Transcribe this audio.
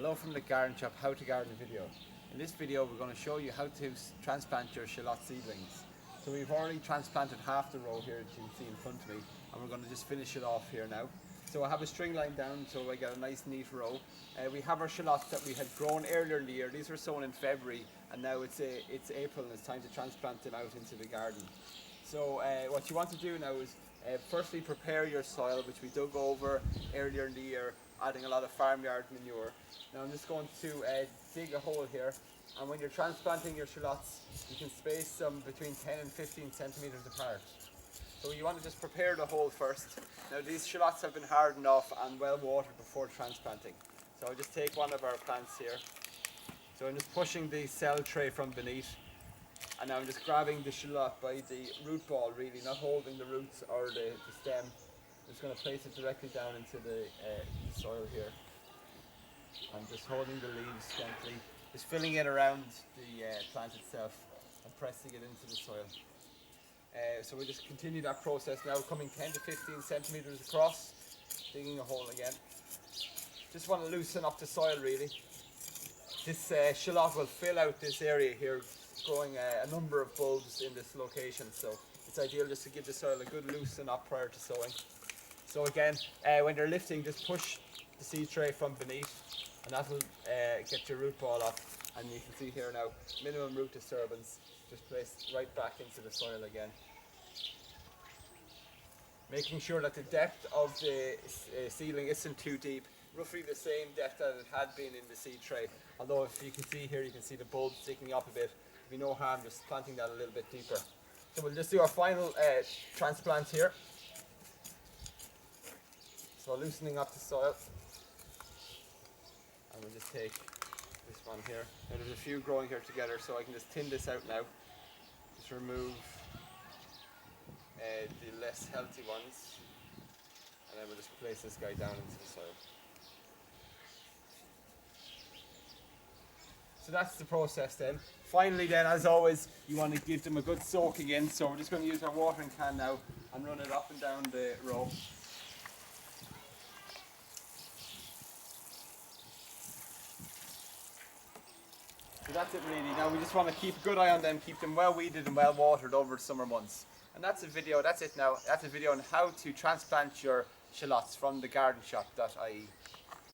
Hello from the garden shop, how to garden video. In this video we're going to show you how to transplant your shallot seedlings. So we've already transplanted half the row here, as you can see in front of me, and we're going to just finish it off here now. So I have a string line down so I get a nice neat row. We have our shallots that we had grown earlier in the year. These were sown in February and now it's April and it's time to transplant them out into the garden. So what you want to do now is firstly prepare your soil, which we dug over earlier in the year, adding a lot of farmyard manure. Now I'm just going to dig a hole here, and when you're transplanting your shallots you can space them between 10 and 15 centimeters apart. So you want to just prepare the hole first. Now these shallots have been hardened off and well watered before transplanting. So I'll just take one of our plants here. So I'm just pushing the cell tray from beneath, and now I'm just grabbing the shallot by the root ball, really, not holding the roots or the stem. I'm just going to place it directly down into the soil here. I'm just holding the leaves gently, just filling it around the plant itself and pressing it into the soil. So we just continue that process now, coming 10 to 15 centimeters across, digging a hole again. Just want to loosen up the soil really. This shallot will fill out this area here, growing a number of bulbs in this location, so it's ideal just to give the soil a good loosen up prior to sowing. So again, when you're lifting, just push the seed tray from beneath and that will get your root ball up, and you can see here now, minimum root disturbance, just placed right back into the soil again. Making sure that the depth of the seedling isn't too deep, roughly the same depth that it had been in the seed tray, although if you can see here, you can see the bulbs sticking up a bit. There'll be no harm just planting that a little bit deeper. So we'll just do our final transplant here. So loosening up the soil, and we'll just take this one here. Now there's a few growing here together, so I can just thin this out now. Just remove the less healthy ones, and then we'll just place this guy down into the soil. So that's the process then. Finally then, as always, you want to give them a good soaking in, so we're just going to use our watering can now and run it up and down the row. So that's it really. Now we just want to keep a good eye on them, keep them well weeded and well watered over the summer months. And that's it now. That's a video on how to transplant your shallots from thegardenshop.ie.